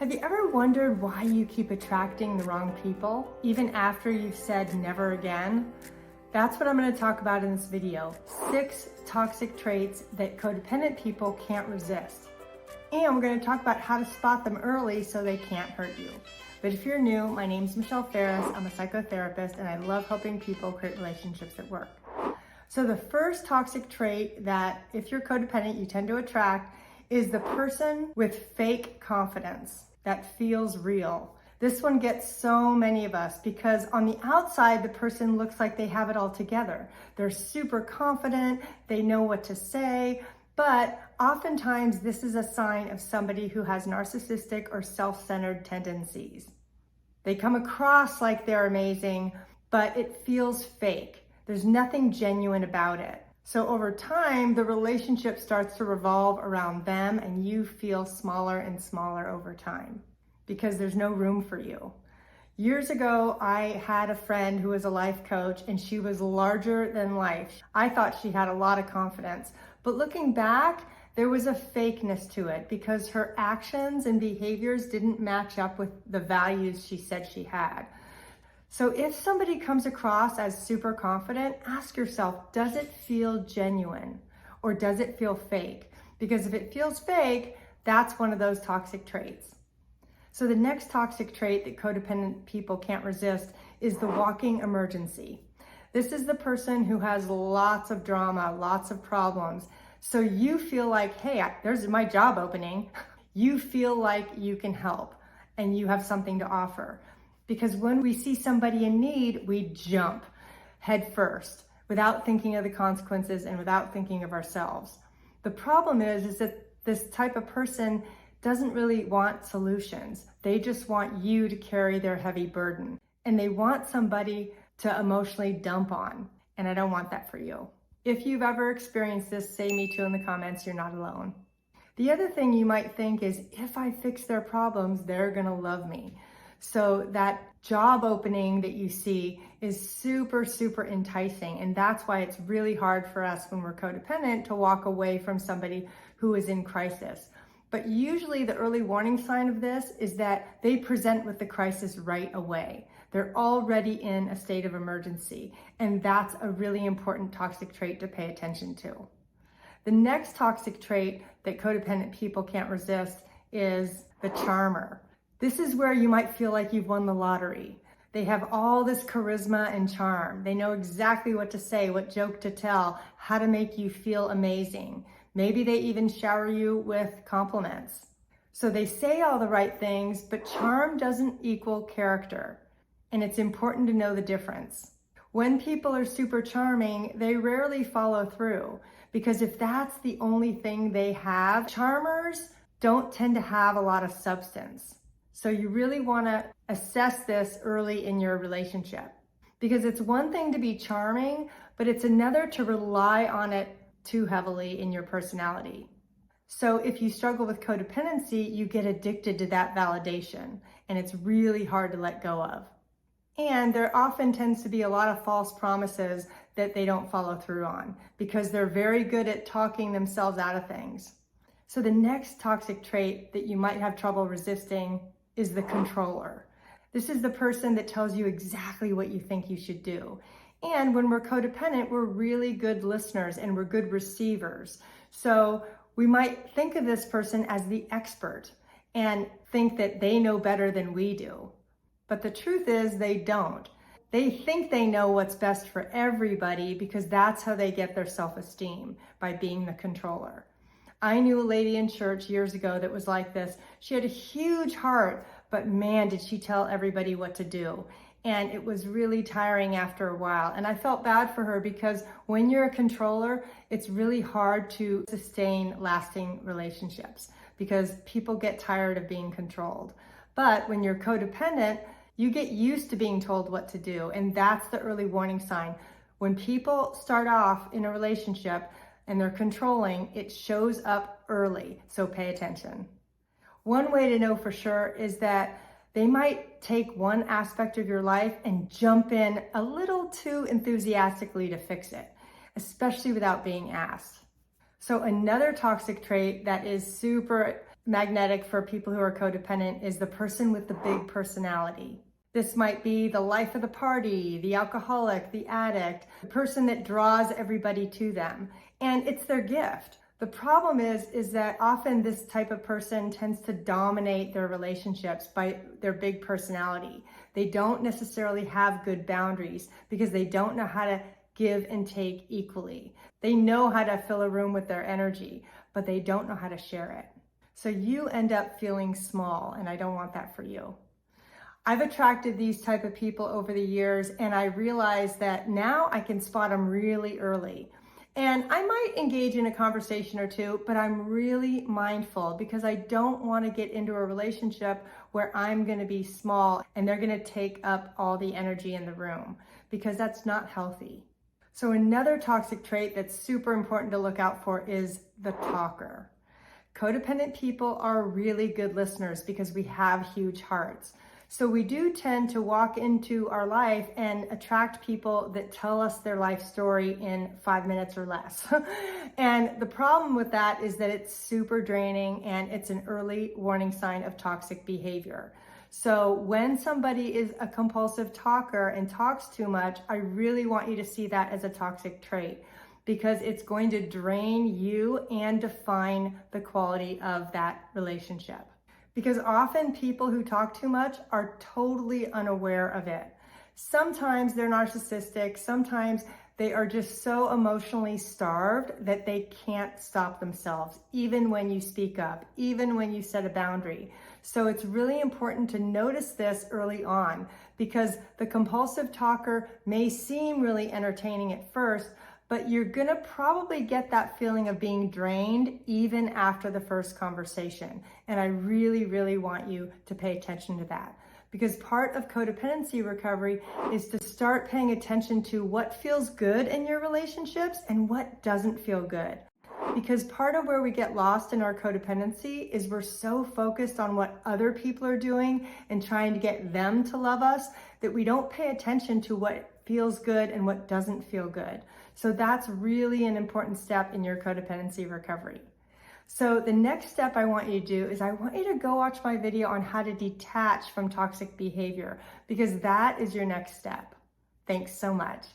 Have you ever wondered why you keep attracting the wrong people, even after you've said never again? That's what I'm going to talk about in this video. 6 toxic traits that codependent people can't resist. And we're going to talk about how to spot them early so they can't hurt you. But if you're new, my name's Michelle Ferris. I'm a psychotherapist and I love helping people create relationships that work. So the first toxic trait that if you're codependent, you tend to attract is the person with fake confidence that feels real. This one gets so many of us because on the outside, the person looks like they have it all together. They're super confident, they know what to say, but oftentimes this is a sign of somebody who has narcissistic or self-centered tendencies. They come across like they're amazing, but it feels fake. There's nothing genuine about it. So over time, the relationship starts to revolve around them and you feel smaller and smaller over time because there's no room for you. Years ago, I had a friend who was a life coach and she was larger than life. I thought she had a lot of confidence, but looking back, there was a fakeness to it because her actions and behaviors didn't match up with the values she said she had. So if somebody comes across as super confident, ask yourself, does it feel genuine or does it feel fake? Because if it feels fake, that's one of those toxic traits. So the next toxic trait that codependent people can't resist is the walking emergency. This is the person who has lots of drama, lots of problems. So you feel like, hey, there's my job opening. You feel like you can help and you have something to offer. Because when we see somebody in need, we jump head first without thinking of the consequences and without thinking of ourselves. The problem is that this type of person doesn't really want solutions. They just want you to carry their heavy burden. And they want somebody to emotionally dump on. And I don't want that for you. If you've ever experienced this, say me too in the comments, you're not alone. The other thing you might think is, if I fix their problems, they're gonna love me. So that job opening that you see is super, super enticing. And that's why it's really hard for us when we're codependent to walk away from somebody who is in crisis. But usually the early warning sign of this is that they present with the crisis right away. They're already in a state of emergency. And that's a really important toxic trait to pay attention to. The next toxic trait that codependent people can't resist is the charmer. This is where you might feel like you've won the lottery. They have all this charisma and charm. They know exactly what to say, what joke to tell, how to make you feel amazing. Maybe they even shower you with compliments. So they say all the right things, but charm doesn't equal character. And it's important to know the difference. When people are super charming, they rarely follow through because if that's the only thing they have, charmers don't tend to have a lot of substance. So you really want to assess this early in your relationship because it's one thing to be charming, but it's another to rely on it too heavily in your personality. So if you struggle with codependency, you get addicted to that validation and it's really hard to let go of. And there often tends to be a lot of false promises that they don't follow through on because they're very good at talking themselves out of things. So the next toxic trait that you might have trouble resisting is the controller. This is the person that tells you exactly what you think you should do. And when we're codependent, we're really good listeners and we're good receivers. So we might think of this person as the expert and think that they know better than we do. But the truth is they don't. They think they know what's best for everybody because that's how they get their self-esteem, by being the controller. I knew a lady in church years ago that was like this. She had a huge heart, but man, did she tell everybody what to do. And it was really tiring after a while. And I felt bad for her because when you're a controller, it's really hard to sustain lasting relationships because people get tired of being controlled. But when you're codependent, you get used to being told what to do. And that's the early warning sign. When people start off in a relationship and they're controlling, it shows up early, so pay attention. One way to know for sure is that they might take one aspect of your life and jump in a little too enthusiastically to fix it, especially without being asked. So another toxic trait that is super magnetic for people who are codependent is the person with the big personality. This might be the life of the party, the alcoholic, the addict, the person that draws everybody to them. And it's their gift. The problem is that often this type of person tends to dominate their relationships by their big personality. They don't necessarily have good boundaries because they don't know how to give and take equally. They know how to fill a room with their energy, but they don't know how to share it. So you end up feeling small, and I don't want that for you. I've attracted these type of people over the years, and I realize that now I can spot them really early. And I might engage in a conversation or two, but I'm really mindful because I don't want to get into a relationship where I'm going to be small and they're going to take up all the energy in the room, because that's not healthy. So another toxic trait that's super important to look out for is the talker. Codependent people are really good listeners because we have huge hearts. So we do tend to walk into our life and attract people that tell us their life story in 5 minutes or less. And the problem with that is that it's super draining and it's an early warning sign of toxic behavior. So when somebody is a compulsive talker and talks too much, I really want you to see that as a toxic trait, because it's going to drain you and define the quality of that relationship. Because often people who talk too much are totally unaware of it. Sometimes they're narcissistic, sometimes they are just so emotionally starved that they can't stop themselves, even when you speak up, even when you set a boundary. So it's really important to notice this early on, because the compulsive talker may seem really entertaining at first, but you're gonna probably get that feeling of being drained even after the first conversation. And I really, really want you to pay attention to that, because part of codependency recovery is to start paying attention to what feels good in your relationships and what doesn't feel good. Because part of where we get lost in our codependency is we're so focused on what other people are doing and trying to get them to love us that we don't pay attention to what feels good and what doesn't feel good. So that's really an important step in your codependency recovery. So the next step I want you to do is I want you to go watch my video on how to detach from toxic behavior, because that is your next step. Thanks so much.